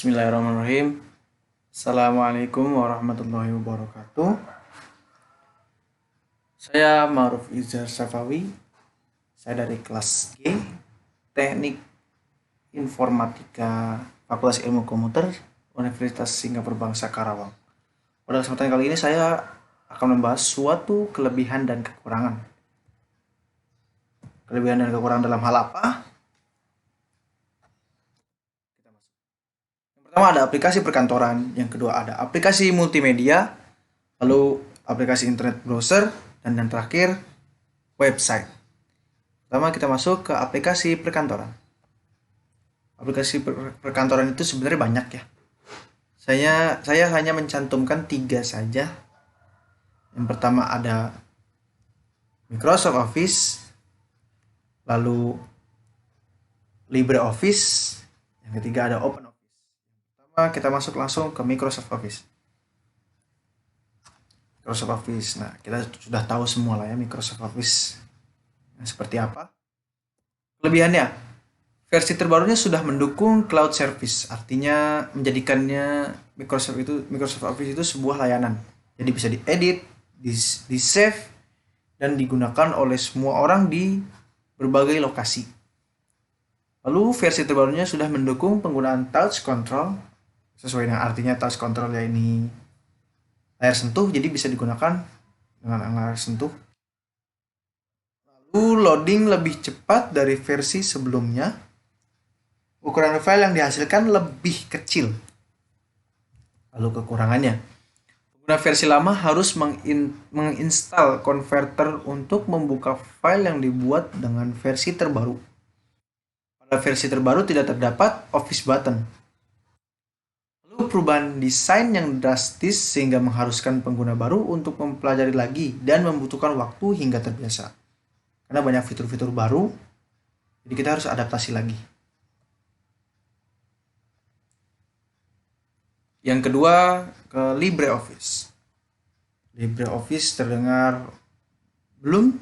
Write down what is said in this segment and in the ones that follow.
Bismillahirrahmanirrahim. Assalamualaikum warahmatullahi wabarakatuh. Saya Ma'ruf Izhar Safawi. Saya dari kelas G, Teknik Informatika Fakultas Ilmu Komputer Universitas Singapura Bangsa Karawang. Pada kesempatan kali ini saya akan membahas suatu kelebihan dan kekurangan. Kelebihan dan kekurangan dalam hal apa? Pertama ada aplikasi perkantoran, yang kedua ada aplikasi multimedia, lalu aplikasi internet browser, dan yang terakhir website. Pertama kita masuk ke aplikasi perkantoran. Aplikasi perkantoran itu sebenarnya banyak ya. Saya hanya mencantumkan 3 saja. Yang pertama ada Microsoft Office, lalu LibreOffice, yang ketiga ada OpenOffice. Kita masuk langsung ke Microsoft Office. Microsoft Office. Nah, kita sudah tahu semua lah ya Microsoft Office. Nah, seperti apa? Kelebihannya, versi terbarunya sudah mendukung cloud service. Artinya menjadikannya Microsoft Office itu sebuah layanan. Jadi bisa diedit, di save, dan digunakan oleh semua orang di berbagai lokasi. Lalu versi terbarunya sudah mendukung penggunaan touch control. Sesuai dengan artinya touch control ya, ini layar sentuh, jadi bisa digunakan dengan layar sentuh. Lalu loading lebih cepat dari versi sebelumnya. Ukuran file yang dihasilkan lebih kecil. Lalu kekurangannya, pengguna versi lama harus menginstal converter untuk membuka file yang dibuat dengan versi terbaru. Pada versi terbaru tidak terdapat Office button. Perubahan desain yang drastis sehingga mengharuskan pengguna baru untuk mempelajari lagi dan membutuhkan waktu hingga terbiasa. Karena banyak fitur-fitur baru, jadi kita harus adaptasi lagi. Yang kedua, ke LibreOffice. LibreOffice terdengar belum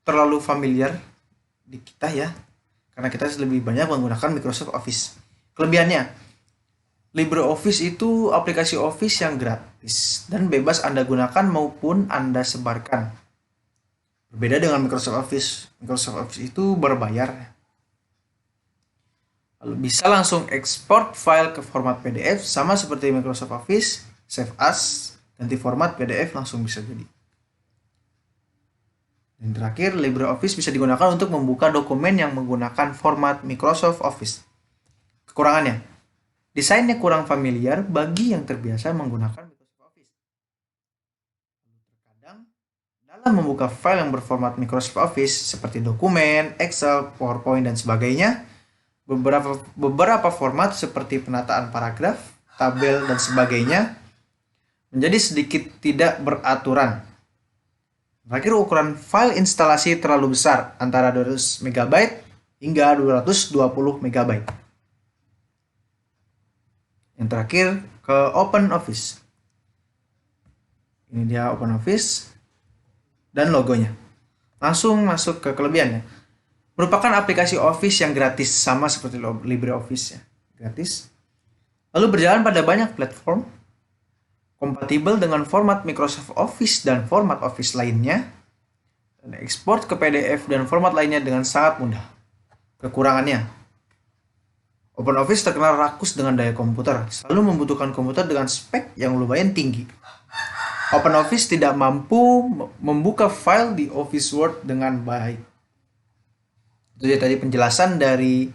terlalu familiar di kita ya, karena kita lebih banyak menggunakan Microsoft Office. Kelebihannya, LibreOffice itu aplikasi Office yang gratis dan bebas Anda gunakan maupun Anda sebarkan. Berbeda dengan Microsoft Office. Microsoft Office itu berbayar. Lalu bisa langsung ekspor file ke format PDF sama seperti Microsoft Office, Save As, ganti format PDF langsung bisa jadi. Dan terakhir, LibreOffice bisa digunakan untuk membuka dokumen yang menggunakan format Microsoft Office. Kekurangannya, desainnya kurang familiar bagi yang terbiasa menggunakan Microsoft Office. Terkadang, dalam membuka file yang berformat Microsoft Office seperti dokumen, Excel, PowerPoint, dan sebagainya, beberapa format seperti penataan paragraf, tabel, dan sebagainya menjadi sedikit tidak beraturan. Terakhir, ukuran file instalasi terlalu besar, antara 200 MB hingga 220 MB. Yang terakhir ke OpenOffice. Ini dia OpenOffice dan logonya. Langsung masuk ke kelebihannya. Merupakan aplikasi Office yang gratis, sama seperti LibreOffice ya, gratis. Lalu berjalan pada banyak platform, kompatibel dengan format Microsoft Office dan format Office lainnya, dan ekspor ke PDF dan format lainnya dengan sangat mudah. Kekurangannya, OpenOffice terkenal rakus dengan daya komputer, selalu membutuhkan komputer dengan spek yang lumayan tinggi. OpenOffice tidak mampu membuka file di Office Word dengan baik. Itu dia tadi penjelasan dari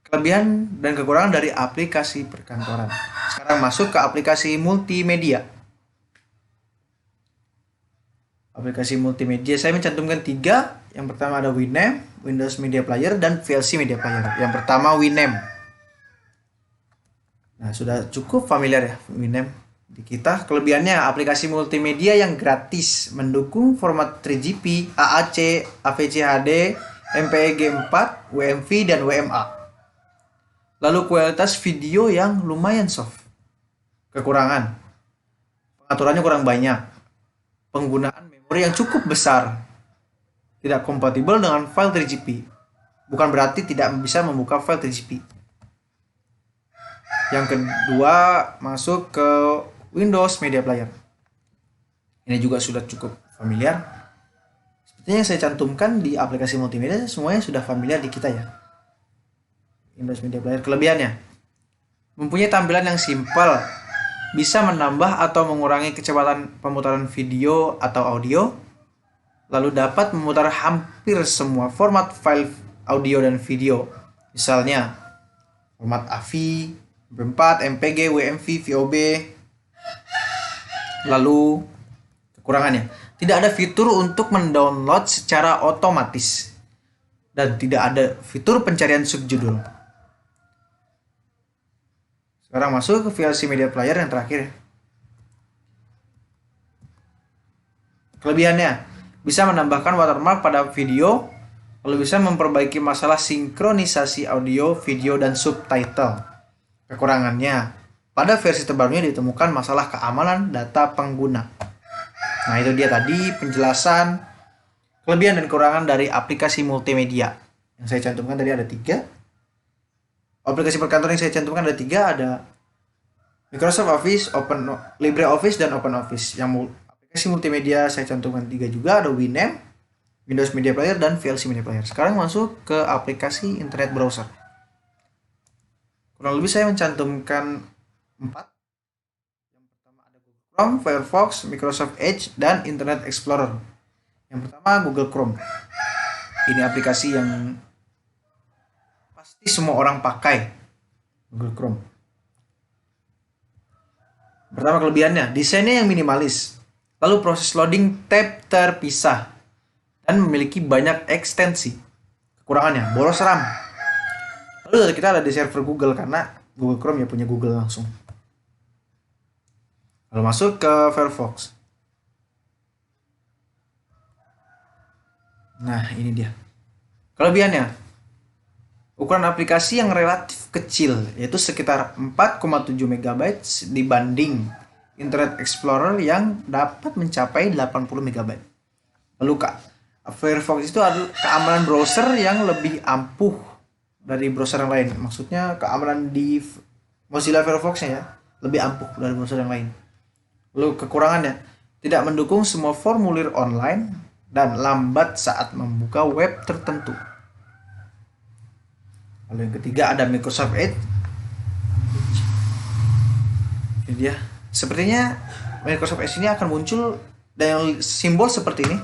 kelebihan dan kekurangan dari aplikasi perkantoran. Sekarang masuk ke aplikasi multimedia. Aplikasi multimedia saya mencantumkan 3. Yang pertama ada Winamp, Windows Media Player, dan VLC Media Player. Yang pertama Winamp. Nah, sudah cukup familiar ya Winamp di kita. Kelebihannya, aplikasi multimedia yang gratis, mendukung format 3GP, AAC, AVC HD, MPEG 4, WMV, dan WMA. Lalu kualitas video yang lumayan soft. Kekurangan, pengaturannya kurang banyak. Penggunaan memori yang cukup besar. Tidak kompatibel dengan file 3GP. Bukan berarti tidak bisa membuka file 3GP. Yang kedua masuk ke Windows Media Player. Ini juga sudah cukup familiar. Sepertinya yang saya cantumkan di aplikasi multimedia semuanya sudah familiar di kita ya. Windows Media Player kelebihannya mempunyai tampilan yang simpel, bisa menambah atau mengurangi kecepatan pemutaran video atau audio, lalu dapat memutar hampir semua format file audio dan video. Misalnya format AVI, MP4, MPG, WMV, VOB. Lalu kekurangannya, tidak ada fitur untuk mendownload secara otomatis dan tidak ada fitur pencarian subjudul. Sekarang masuk ke VLC Media Player yang terakhir. Kelebihannya, bisa menambahkan watermark pada video, lalu bisa memperbaiki masalah sinkronisasi audio, video, dan subtitle. Kekurangannya, pada versi terbarunya ditemukan masalah keamanan data pengguna. Nah, itu dia tadi penjelasan kelebihan dan kekurangan dari aplikasi multimedia. Yang saya cantumkan tadi ada 3. Aplikasi perkantoran yang saya cantumkan ada 3, ada Microsoft Office, LibreOffice, dan OpenOffice. Yang aplikasi multimedia saya cantumkan 3 juga, ada Winamp, Windows Media Player, dan VLC Media Player. Sekarang masuk ke aplikasi internet browser. Kurang lebih saya mencantumkan 4. Yang pertama ada Google Chrome, Firefox, Microsoft Edge, dan Internet Explorer. Yang pertama Google Chrome. Ini aplikasi yang pasti semua orang pakai, Google Chrome. Pertama kelebihannya, desainnya yang minimalis, lalu proses loading tab terpisah, dan memiliki banyak ekstensi. Kekurangannya, boros RAM. Lalu dari kita ada di server Google, karena Google Chrome ya punya Google langsung. Lalu masuk ke Firefox. Nah, ini dia. Kelebihannya, ukuran aplikasi yang relatif kecil, yaitu sekitar 4,7 MB dibanding Internet Explorer yang dapat mencapai 80 MB. Lalu Firefox itu adalah keamanan browser yang lebih ampuh dari browser yang lain. Maksudnya keamanan di Mozilla Firefox-nya ya, lebih ampuh dari browser yang lain. Lalu kekurangannya, tidak mendukung semua formulir online dan lambat saat membuka web tertentu. Lalu yang ketiga ada Microsoft Edge. Ini dia. Sepertinya Microsoft Edge ini akan muncul dengan simbol seperti ini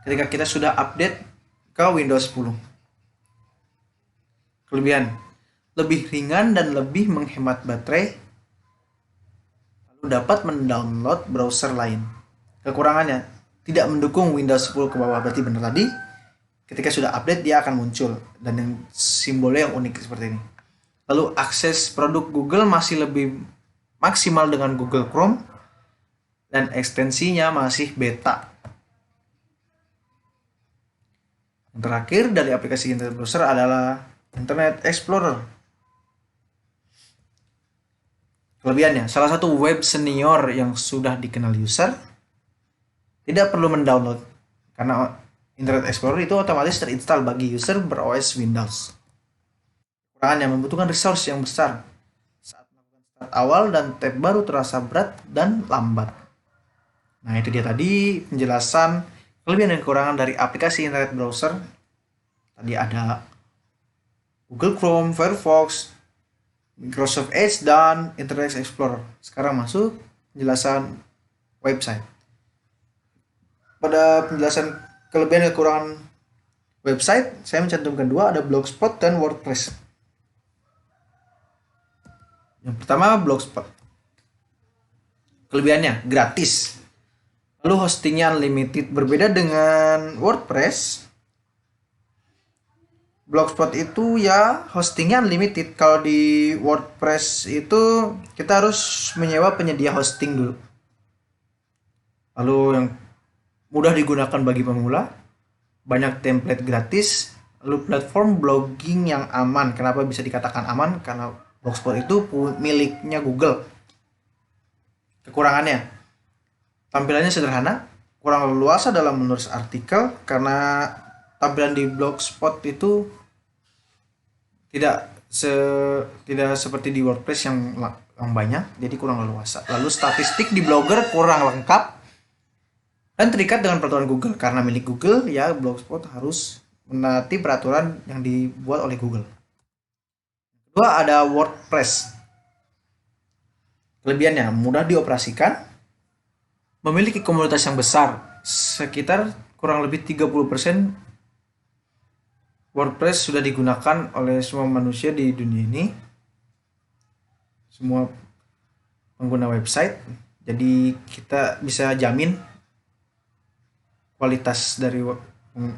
ketika kita sudah update ke Windows 10. Kelebihan, lebih ringan dan lebih menghemat baterai, lalu dapat mendownload browser lain. Kekurangannya, tidak mendukung Windows 10 ke bawah. Berarti benar tadi, ketika sudah update dia akan muncul, dan yang simbolnya yang unik seperti ini. Lalu akses produk Google masih lebih maksimal dengan Google Chrome, dan ekstensinya masih beta. Yang terakhir dari aplikasi internet browser adalah Internet Explorer. Kelebihannya, salah satu web senior yang sudah dikenal user, tidak perlu mendownload karena Internet Explorer itu otomatis terinstall bagi user ber-OS Windows. Kekurangannya, membutuhkan resource yang besar saat melakukan start awal dan tab baru terasa berat dan lambat. Nah, itu dia tadi penjelasan kelebihan dan kekurangan dari aplikasi internet browser. Tadi ada Google Chrome, Firefox, Microsoft Edge, dan Internet Explorer. Sekarang masuk penjelasan website. Pada penjelasan kelebihan dan kekurangan website, saya mencantumkan 2, ada Blogspot dan WordPress. Yang pertama, Blogspot. Kelebihannya, gratis. Lalu hostingnya unlimited. Berbeda dengan WordPress, Blogspot itu ya hostingnya unlimited. Kalau di WordPress itu kita harus menyewa penyedia hosting dulu. Lalu yang mudah digunakan bagi pemula, banyak template gratis, lalu platform blogging yang aman. Kenapa bisa dikatakan aman? Karena Blogspot itu miliknya Google. Kekurangannya, tampilannya sederhana, kurang leluasa dalam menulis artikel karena tampilan di Blogspot itu tidak tidak seperti di WordPress yang banyak, jadi kurang leluasa. Lalu statistik di Blogger kurang lengkap dan terikat dengan peraturan Google. Karena milik Google, ya Blogspot harus menaati peraturan yang dibuat oleh Google. Kedua, ada WordPress. Kelebihannya mudah dioperasikan, memiliki komunitas yang besar, sekitar kurang lebih 30% WordPress sudah digunakan oleh semua manusia di dunia ini, semua pengguna website. Jadi kita bisa jamin kualitas dari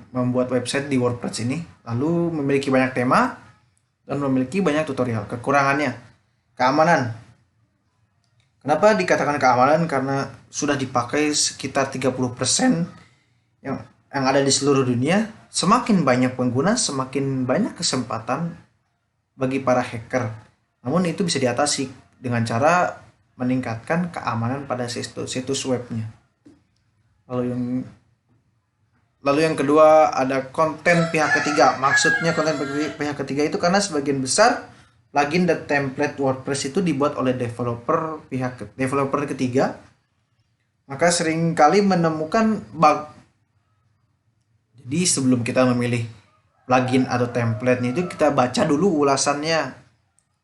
membuat website di WordPress ini. Lalu memiliki banyak tema dan memiliki banyak tutorial. Kekurangannya, keamanan. Kenapa dikatakan keamanan? Karena sudah dipakai sekitar 30% yang ada di seluruh dunia. Semakin banyak pengguna, semakin banyak kesempatan bagi para hacker. Namun itu bisa diatasi dengan cara meningkatkan keamanan pada situs webnya. Lalu yang kedua, ada konten pihak ketiga. Maksudnya konten pihak ketiga itu karena sebagian besar plugin dan template WordPress itu dibuat oleh developer ketiga, maka seringkali menemukan bug. Jadi sebelum kita memilih plugin atau template itu, kita baca dulu ulasannya,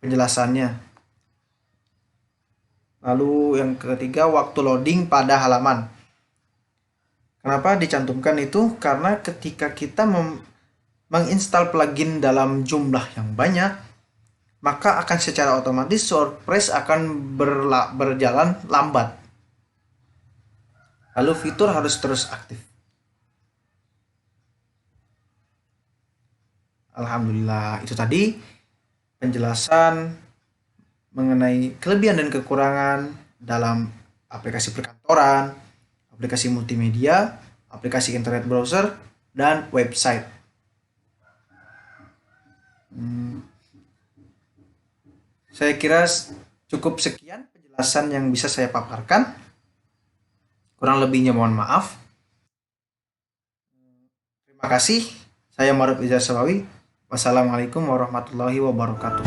penjelasannya. Lalu yang ketiga, waktu loading pada halaman. Kenapa dicantumkan itu? Karena ketika kita menginstal plugin dalam jumlah yang banyak, maka akan secara otomatis WordPress akan berjalan lambat. Lalu fitur harus terus aktif. Alhamdulillah, itu tadi penjelasan mengenai kelebihan dan kekurangan dalam aplikasi perkantoran, aplikasi multimedia, aplikasi internet browser, dan website. Saya kira cukup sekian penjelasan yang bisa saya paparkan. Kurang lebihnya mohon maaf. Terima kasih. Saya Maruf Izar Sawawi. Wassalamualaikum warahmatullahi wabarakatuh.